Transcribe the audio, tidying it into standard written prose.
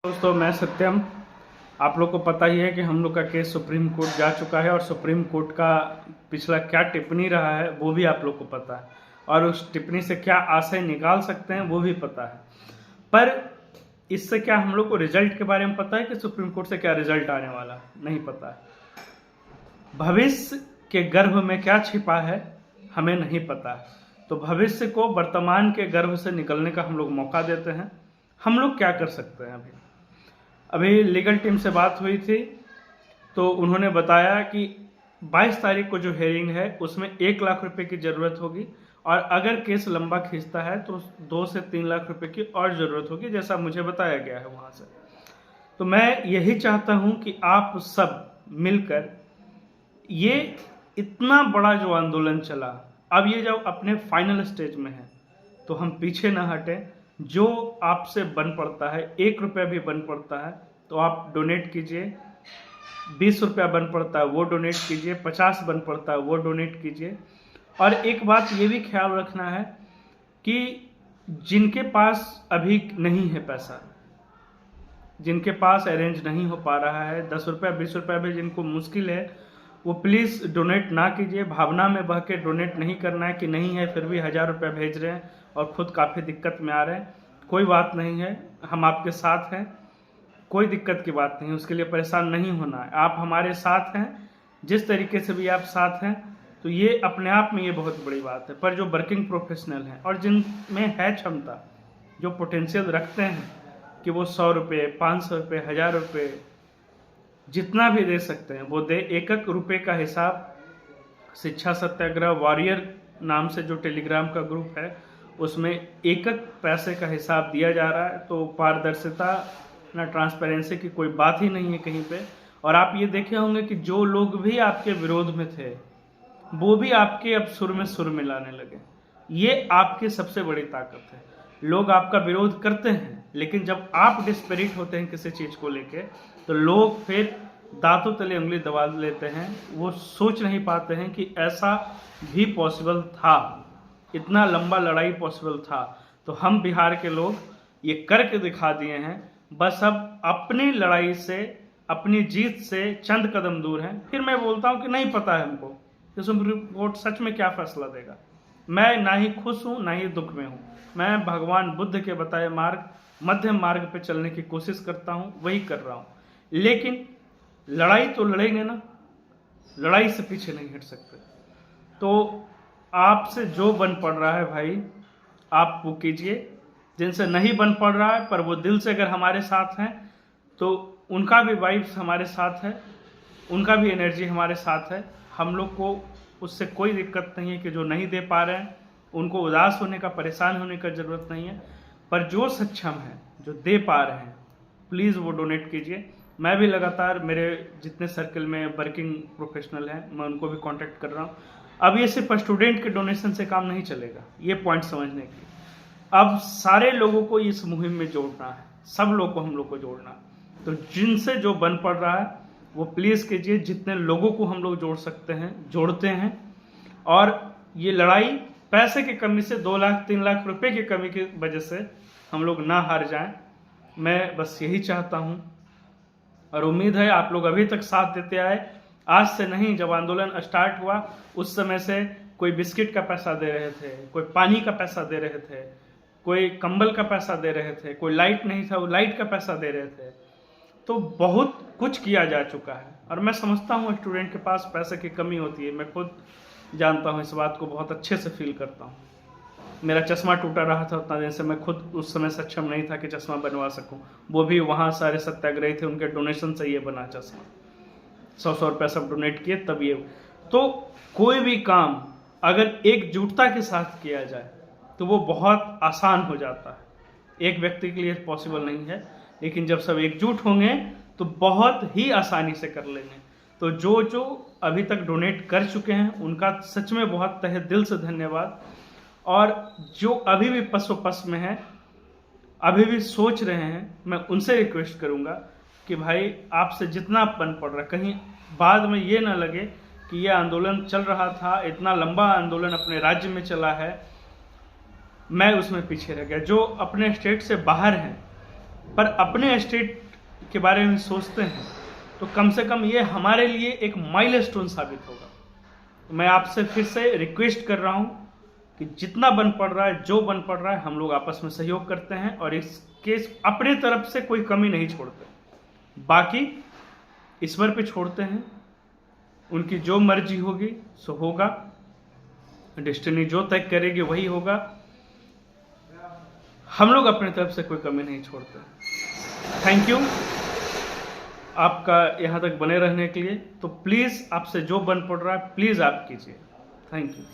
दोस्तों मैं सत्यम। आप लोग को पता ही है कि हम लोग का केस सुप्रीम कोर्ट जा चुका है और सुप्रीम कोर्ट का पिछला क्या टिप्पणी रहा है वो भी आप लोग को पता है और उस टिप्पणी से क्या आशय निकाल सकते हैं वो भी पता है। पर इससे क्या हम लोग को रिजल्ट के बारे में पता है कि सुप्रीम कोर्ट से क्या रिजल्ट आने वाला नहीं पता है। भविष्य के गर्भ में क्या छिपा है हमें नहीं पता है, तो भविष्य को वर्तमान के गर्भ से निकलने का हम लोग मौका देते हैं। हम लोग क्या कर सकते हैं? अभी लीगल टीम से बात हुई थी तो उन्होंने बताया कि 22 तारीख को जो हेयरिंग है उसमें 1 लाख रुपए की ज़रूरत होगी और अगर केस लंबा खींचता है तो 2 से 3 लाख रुपए की और ज़रूरत होगी, जैसा मुझे बताया गया है वहाँ से। तो मैं यही चाहता हूँ कि आप सब मिलकर ये इतना बड़ा जो आंदोलन चला, अब ये जब अपने फाइनल स्टेज में है तो हम पीछे ना हटें। जो आपसे बन पड़ता है, 1 रुपया भी बन पड़ता है तो आप डोनेट कीजिए, 20 रुपया बन पड़ता है वो डोनेट कीजिए, 50 बन पड़ता है वो डोनेट कीजिए। और एक बात ये भी ख्याल रखना है कि जिनके पास अभी नहीं है पैसा, जिनके पास अरेंज नहीं हो पा रहा है, 10 रुपया 20 रुपया भी जिनको मुश्किल है, वो प्लीज़ डोनेट ना कीजिए। भावना में बह के डोनेट नहीं करना है कि नहीं है फिर भी 1000 रुपया भेज रहे हैं और ख़ुद काफ़ी दिक्कत में आ रहे हैं। कोई बात नहीं है, हम आपके साथ हैं, कोई दिक्कत की बात नहीं, उसके लिए परेशान नहीं होना है। आप हमारे साथ हैं, जिस तरीके से भी आप साथ हैं, तो ये अपने आप में ये बहुत बड़ी बात है। पर जो वर्किंग प्रोफेशनल हैं और जिनमें है क्षमता, जो पोटेंशियल रखते हैं कि वो 100 रुपये 500 रुपये 1000 रुपये जितना भी दे सकते हैं वो दे। एक एक रुपये का हिसाब शिक्षा सत्याग्रह वॉरियर नाम से जो टेलीग्राम का ग्रुप है उसमें एक एक पैसे का हिसाब दिया जा रहा है। तो पारदर्शिता ना ट्रांसपेरेंसी की कोई बात ही नहीं है कहीं पे। और आप ये देखे होंगे कि जो लोग भी आपके विरोध में थे वो भी आपके अब सुर में सुर मिलाने लगे। ये आपकी सबसे बड़ी ताकत है। लोग आपका विरोध करते हैं लेकिन जब आप डिस्पेरिट होते हैं किसी चीज़ को लेके तो लोग फिर दांतों तले उंगली दबा लेते हैं। वो सोच नहीं पाते हैं कि ऐसा भी पॉसिबल था, इतना लंबा लड़ाई पॉसिबल था। तो हम बिहार के लोग ये करके दिखा दिए हैं। बस अब अपनी लड़ाई से, अपनी जीत से चंद कदम दूर हैं। फिर मैं बोलता हूँ कि नहीं पता है हमको कि सुप्रीम कोर्ट सच में क्या फैसला देगा। मैं ना ही खुश हूँ ना ही दुख में हूँ। मैं भगवान बुद्ध के बताए मार्ग, मध्यम मार्ग पे चलने की कोशिश करता हूँ, वही कर रहा हूँ। लेकिन लड़ाई तो लड़ेंगे ना, लड़ाई से पीछे नहीं हट सकते। तो आपसे जो बन पड़ रहा है भाई आप वो कीजिए। जिनसे नहीं बन पड़ रहा है पर वो दिल से अगर हमारे साथ हैं तो उनका भी वाइब्स हमारे साथ है, उनका भी एनर्जी हमारे साथ है। हम लोग को उससे कोई दिक्कत नहीं है कि जो नहीं दे पा रहे हैं उनको उदास होने का, परेशान होने का ज़रूरत नहीं है। पर जो सक्षम है, जो दे पा रहे हैं, प्लीज़ वो डोनेट कीजिए। मैं भी लगातार मेरे जितने सर्कल में वर्किंग प्रोफेशनल हैं मैं उनको भी कांटेक्ट कर रहा हूँ। अब ये सिर्फ स्टूडेंट के डोनेशन से काम नहीं चलेगा, ये पॉइंट समझने के लिए अब सारे लोगों को इस मुहिम में जोड़ना है, सब लोग को हम लोग को जोड़ना है। तो जिनसे जो बन पड़ रहा है वो प्लीज़ कीजिए। जितने लोगों को हम लोग जोड़ सकते हैं जोड़ते हैं। और ये लड़ाई पैसे की कमी से, 2 लाख 3 लाख रुपए की कमी की वजह से हम लोग ना हार जाएं। मैं बस यही चाहता हूं और उम्मीद है आप लोग अभी तक साथ देते आए। आज से नहीं, जब आंदोलन स्टार्ट हुआ उस समय से कोई बिस्किट का पैसा दे रहे थे, कोई पानी का पैसा दे रहे थे, कोई कंबल का पैसा दे रहे थे, कोई लाइट नहीं था वो लाइट का पैसा दे रहे थे। तो बहुत कुछ किया जा चुका है और मैं समझता हूँ स्टूडेंट के पास पैसे की कमी होती है। मैं खुद जानता हूँ, इस बात को बहुत अच्छे से फील करता हूँ। मेरा चश्मा टूटा रहा था उतना दिन से, मैं खुद उस समय सक्षम नहीं था कि चश्मा बनवा सकूं। वो भी वहाँ सारे सत्याग्रही थे, उनके डोनेशन से ये बना चश्मा। 100 रुपया सब डोनेट किए तब ये। तो कोई भी काम अगर एकजुटता के साथ किया जाए तो वो बहुत आसान हो जाता है। एक व्यक्ति के लिए पॉसिबल नहीं है, लेकिन जब सब एकजुट होंगे तो बहुत ही आसानी से कर लेंगे। तो जो जो अभी तक डोनेट कर चुके हैं उनका सच में बहुत तहे दिल से धन्यवाद। और जो अभी भी पस में हैं, अभी भी सोच रहे हैं, मैं उनसे रिक्वेस्ट करूंगा कि भाई आपसे जितना बन पड़ रहा है, कहीं बाद में ये ना लगे कि ये आंदोलन चल रहा था, इतना लंबा आंदोलन अपने राज्य में चला है, मैं उसमें पीछे रह गया। जो अपने स्टेट से बाहर हैं पर अपने स्टेट के बारे में सोचते हैं तो कम से कम ये हमारे लिए एक माइलस्टोन साबित होगा। तो मैं आपसे फिर से रिक्वेस्ट कर रहा हूँ कि जितना बन पड़ रहा है, जो बन पड़ रहा है, हम लोग आपस में सहयोग करते हैं और इस केस अपने तरफ से कोई कमी नहीं छोड़ते। बाकी ईश्वर पे छोड़ते हैं, उनकी जो मर्जी होगी सो होगा, डेस्टिनी जो तय करेगी वही होगा। हम लोग अपने तरफ से कोई कमी नहीं छोड़ते। थैंक यू आपका यहाँ तक बने रहने के लिए। तो प्लीज़ आपसे जो बन पड़ रहा है प्लीज़ आप कीजिए। Thank you.